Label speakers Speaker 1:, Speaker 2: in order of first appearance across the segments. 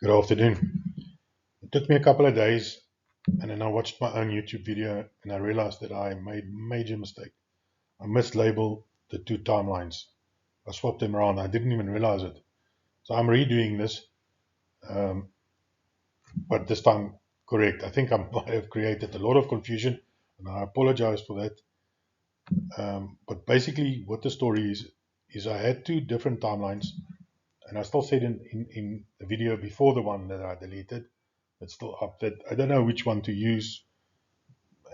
Speaker 1: Good afternoon. It took me a couple of days, and then I watched my own YouTube video, and I realized that I made a major mistake. I mislabeled the two timelines. I swapped them around. I didn't even realize it. So I'm redoing this, um, but this time correct. I think I might have created a lot of confusion, and I apologize for that. But basically, what the story is I had two different timelines, and I still said in the video before the one that I deleted, it's still up, that I don't know which one to use,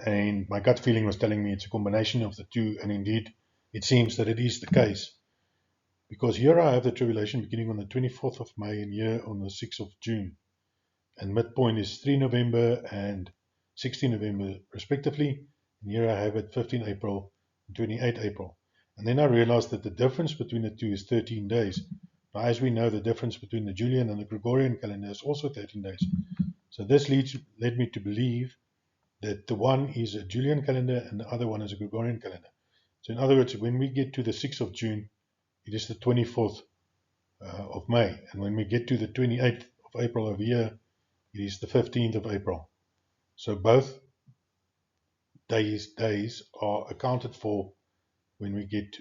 Speaker 1: and my gut feeling was telling me it's a combination of the two, and indeed it seems that it is the case. Because here I have the tribulation beginning on the 24th of May and here on the 6th of June, and midpoint is 3 November and 16 November respectively, and here I have it 15 April and 28 April. And then I realized that the difference between the two is 13 days. Now, as we know, the difference between the Julian and the Gregorian calendar is also 13 days. So this led me to believe that the one is a Julian calendar and the other one is a Gregorian calendar. So in other words, when we get to the 6th of June, it is the 24th of May. And when we get to the 28th of April over here, it is the 15th of April. So both days are accounted for when we get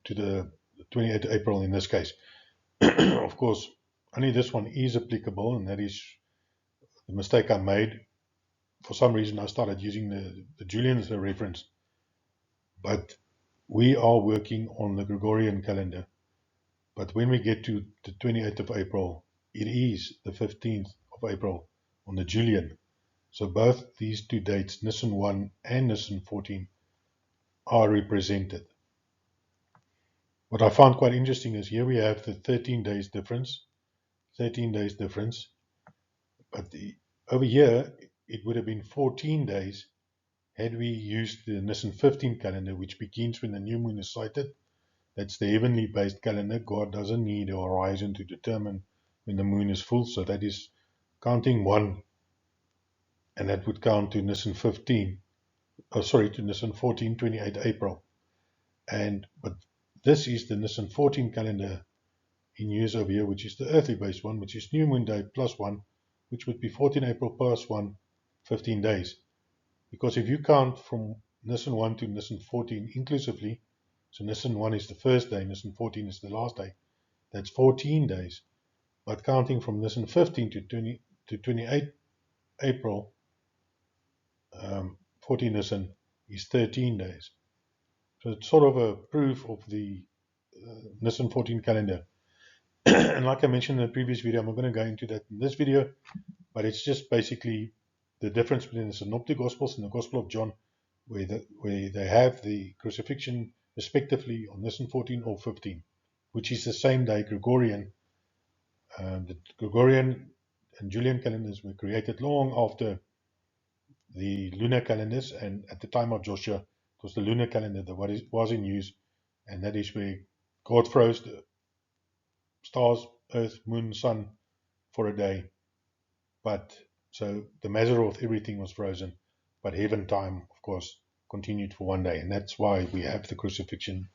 Speaker 1: to the 28th of April in this case. Of course, only this one is applicable, and that is the mistake I made. For some reason, I started using the Julian as a reference, but we are working on the Gregorian calendar. But when we get to the 28th of April, it is the 15th of April on the Julian. So both these two dates, Nisan 1 and Nisan 14, are represented. What I found quite interesting is here we have the 13 days difference, but over here it would have been 14 days had we used the Nisan 15 calendar, which begins when the new moon is sighted. That's the heavenly based calendar. God doesn't need a horizon to determine when the moon is full, so that is counting one, and that would count to Nisan 15. To Nisan 14, 28 April. But this is the Nisan 14 calendar in years over here, which is the earthly based one, which is new moon day plus one, which would be 14 April plus one, 15 days. Because if you count from Nisan 1 to Nisan 14 inclusively, so Nisan 1 is the first day, Nisan 14 is the last day, that's 14 days. But counting from Nisan 15 to 28 April, 14 Nisan is 13 days. So it's sort of a proof of the Nisan 14 calendar. And like I mentioned in the previous video, I'm not going to go into that in this video, but it's just basically the difference between the Synoptic Gospels and the Gospel of John, where they have the crucifixion respectively on Nisan 14 or 15, which is the same day Gregorian. The Gregorian and Julian calendars were created long after the lunar calendars, and at the time of Joshua, it was the lunar calendar that was in use, and that is where God froze the stars, earth, moon, sun for a day. But so the Mazzaroth, everything was frozen, but heaven time, of course, continued for one day, and that's why we have the crucifixion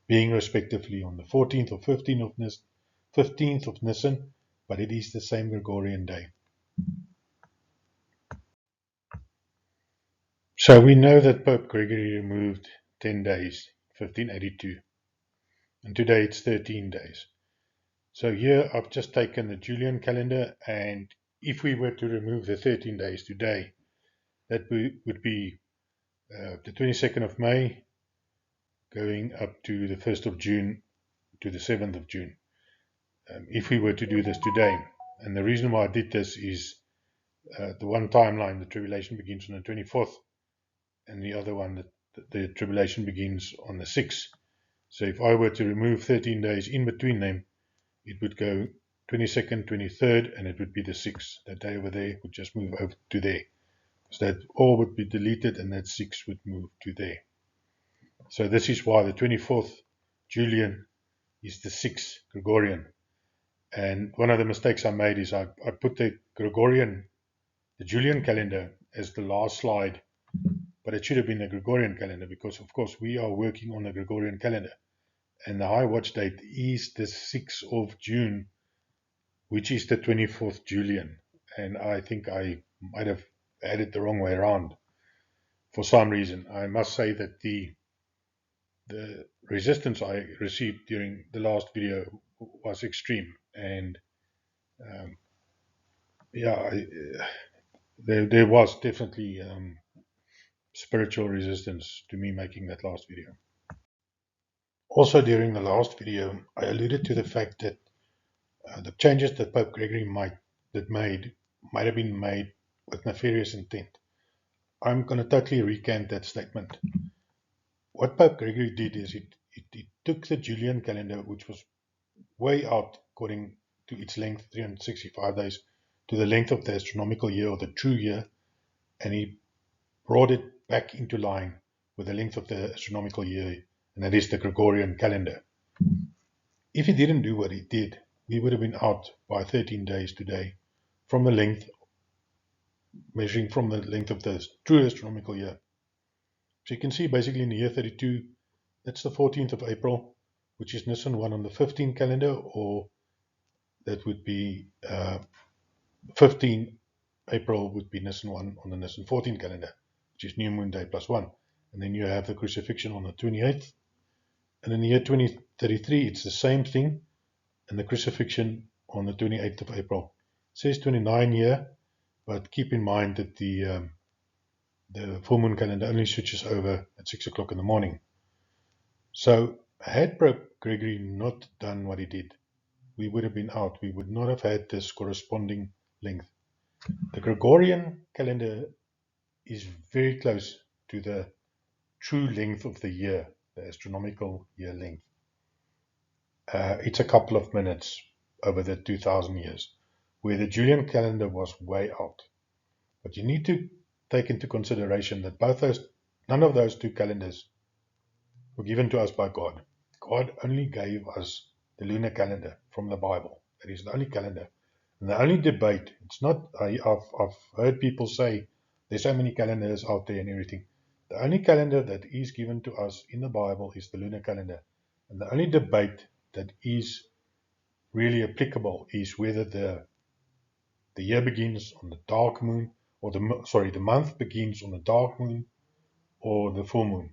Speaker 1: being respectively on the 14th or 15th of Nisan, but it is the same Gregorian day. So we know that Pope Gregory removed 10 days, 1582, and today it's 13 days. So here I've just taken the Julian calendar, and if we were to remove the 13 days today, that would be the 22nd of May going up to the 1st of June to the 7th of June. If we were to do this today, and the reason why I did this is the one timeline, the tribulation begins on the 24th, and the other one, the tribulation begins on the 6th. So if I were to remove 13 days in between them, it would go 22nd, 23rd, and it would be the 6th. That day over there would just move over to there. So that all would be deleted, and that 6 would move to there. So this is why the 24th Julian is the 6th Gregorian. And one of the mistakes I made is I put the Julian calendar as the last slide, but it should have been the Gregorian calendar because, of course, we are working on the Gregorian calendar. And the high watch date is the 6th of June which is the 24th Julian. And I think I might have had it the wrong way around for some reason. I must say that the resistance I received during the last video was extreme. And um, yeah, there was definitely spiritual resistance to me making that last video. Also, during the last video, I alluded to the fact that the changes that Pope Gregory might have been made with nefarious intent. I'm going to totally recant that statement. What Pope Gregory did is it took the Julian calendar, which was way out according to its length, 365 days, to the length of the astronomical year or the true year, and he brought it back into line with the length of the astronomical year, and that is the Gregorian calendar. If he didn't do what he did, we would have been out by 13 days today from the length, measuring from the length of the true astronomical year. So you can see basically in the year 32, that's the 14th of April, which is Nisan 1 on the 15 calendar, or that would be 15 April would be Nisan 1 on the Nisan 14 calendar, which is New Moon Day plus 1. And then you have the crucifixion on the 28th. And in the year 2033, it's the same thing, and the crucifixion on the 28th of April. It says 29 here, but keep in mind that the full moon calendar only switches over at 6 o'clock in the morning. So had Pope Gregory not done what he did, we would have been out. We would not have had this corresponding length. The Gregorian calendar is very close to the true length of the year, the astronomical year length. It's a couple of minutes over the 2000 years, where the Julian calendar was way out. But you need to take into consideration that none of those two calendars were given to us by God. God only gave us the lunar calendar from the Bible. That is the only calendar. And the only debate, it's not, I've heard people say there's so many calendars out there and everything. The only calendar that is given to us in the Bible is the lunar calendar. And the only debate that is really applicable is whether the year begins on the dark moon, or the month begins on the dark moon or the full moon.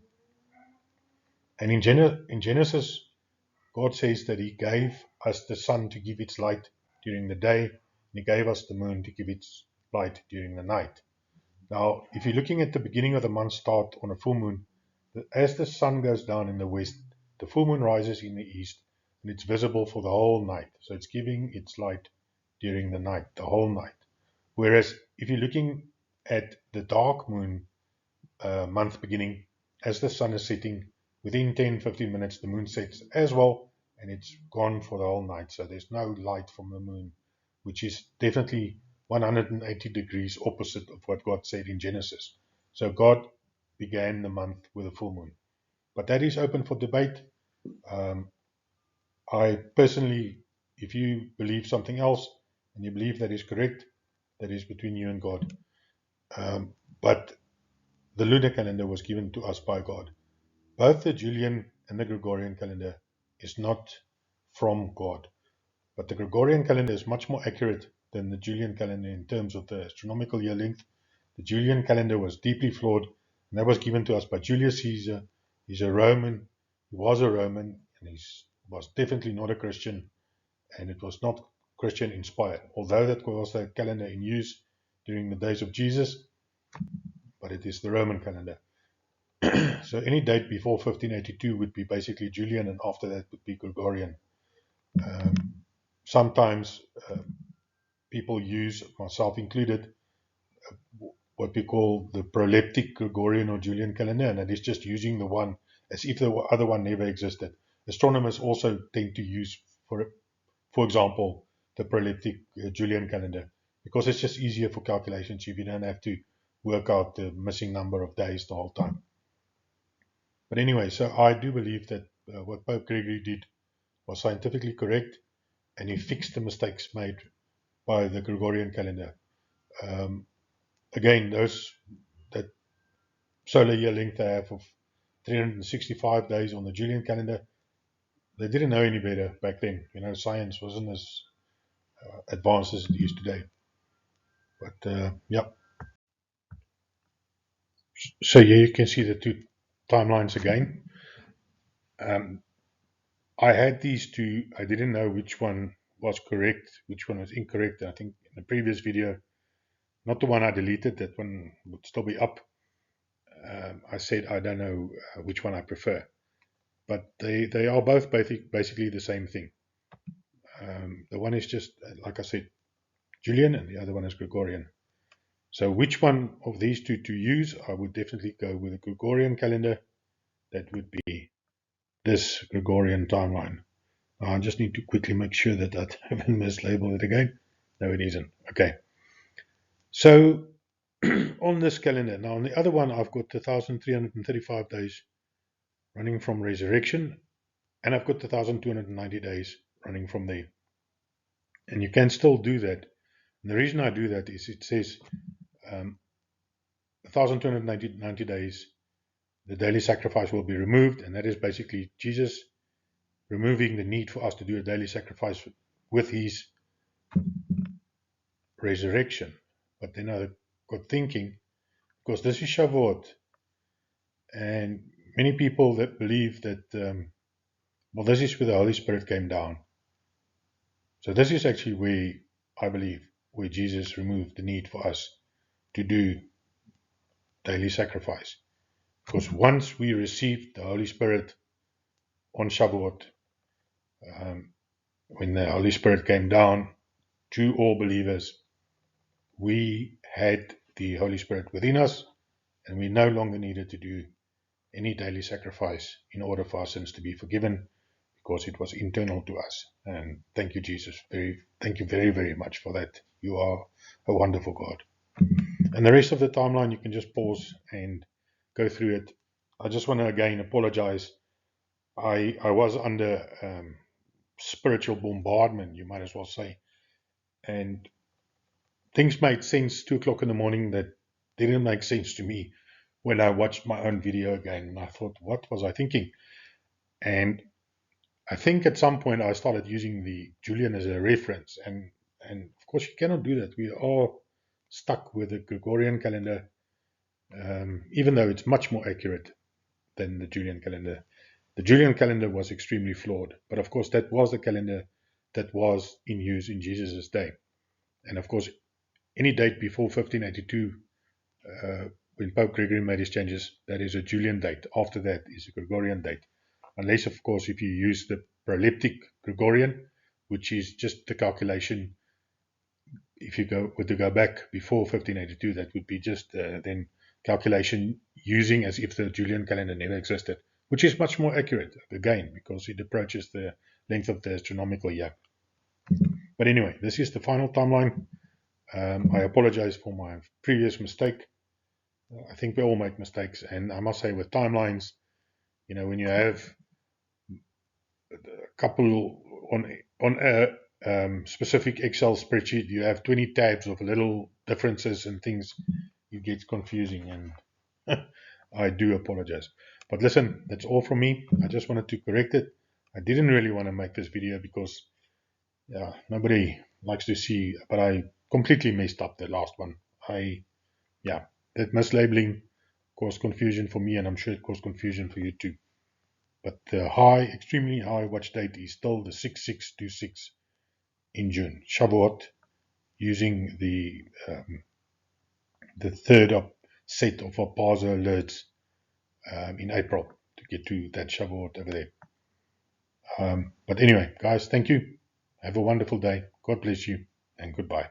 Speaker 1: And in Genesis, God says that He gave us the sun to give its light during the day, and He gave us the moon to give its light during the night. Now, if you're looking at the beginning of the month start on a full moon, as the sun goes down in the west, the full moon rises in the east, and it's visible for the whole night. So it's giving its light during the night, the whole night. Whereas if you're looking at the dark moon month beginning, as the sun is setting, within 10-15 minutes the moon sets as well, and it's gone for the whole night. So there's no light from the moon, which is definitely 180 degrees opposite of what God said in Genesis. So God began the month with a full moon. But that is open for debate. I personally, if you believe something else and you believe that is correct, that is between you and God. But the lunar calendar was given to us by God. Both the Julian and the Gregorian calendar is not from God. But the Gregorian calendar is much more accurate than the Julian calendar in terms of the astronomical year length. The Julian calendar was deeply flawed, and that was given to us by Julius Caesar. He's a Roman. He was a Roman, and he was definitely not a Christian, and it was not Christian inspired. Although that was the calendar in use during the days of Jesus, but it is the Roman calendar. So any date before 1582 would be basically Julian, and after that would be Gregorian. Sometimes people use, myself included, what we call the proleptic Gregorian or Julian calendar, and that is just using the one as if the other one never existed. Astronomers also tend to use, for example, the proleptic Julian calendar, because it's just easier for calculations if you don't have to work out the missing number of days the whole time. But anyway, so I do believe that what Pope Gregory did was scientifically correct, and he fixed the mistakes made by the Gregorian calendar. Again, that solar year length they have of 365 days on the Julian calendar, they didn't know any better back then. Science wasn't as advanced as it is today. But yeah, so here you can see the two timelines again. I had these two. I didn't know which one was correct, which one was incorrect. I think in the previous video, not the one I deleted, that one would still be up. I said I don't know which one I prefer, but they are both basically the same thing. The one is just, like I said, Julian, and the other one is Gregorian. So which one of these two to use? I would definitely go with a Gregorian calendar. That would be this Gregorian timeline. I just need to quickly make sure that I haven't mislabeled it again. No, it isn't. Okay. So on this calendar, now on the other one, I've got 1,335 days running from resurrection, and I've got 1,290 days running from there. And you can still do that. And the reason I do that is it says 1,290 days, the daily sacrifice will be removed, and that is basically Jesus removing the need for us to do a daily sacrifice with his resurrection. But then I got thinking, because this is Shavuot, and many people that believe that, well, this is where the Holy Spirit came down. So this is actually where, I believe, where Jesus removed the need for us to do daily sacrifice. Because once we received the Holy Spirit on Shavuot, when the Holy Spirit came down to all believers, we had the Holy Spirit within us, and we no longer needed to do any daily sacrifice in order for our sins to be forgiven, because it was internal to us. And thank you, Jesus. Thank you very, very much for that. You are a wonderful God. And the rest of the timeline, you can just pause and go through it. I just want to again apologize. I was under spiritual bombardment, you might as well say. And things made sense 2 o'clock in the morning that didn't make sense to me when I watched my own video again. And I thought, what was I thinking? And I think at some point I started using the Julian as a reference. And of course, you cannot do that. We are stuck with the Gregorian calendar, even though it's much more accurate than the Julian calendar. The Julian calendar was extremely flawed, but of course that was the calendar that was in use in Jesus' day. And of course, any date before 1582, when Pope Gregory made his changes, that is a Julian date. After that is a Gregorian date. Unless, of course, if you use the proleptic Gregorian, which is just the calculation. If you were to go back before 1582, that would be just then calculation using as if the Julian calendar never existed, which is much more accurate, again, because it approaches the length of the astronomical year. But anyway, this is the final timeline. I apologize for my previous mistake. I think we all make mistakes, and I must say with timelines, when you have a couple on a specific Excel spreadsheet, you have 20 tabs of little differences and things, it gets confusing, and I do apologize. But listen, that's all from me. I just wanted to correct it. I didn't really want to make this video because nobody likes to see, but I completely messed up the last one. That mislabeling caused confusion for me, and I'm sure it caused confusion for you too. But the extremely high watch date is still the 6626 in June, Shavuot, using the third set of our parser alerts in April to get to that Shavuot over there. But anyway, guys, thank you. Have a wonderful day. God bless you, and goodbye.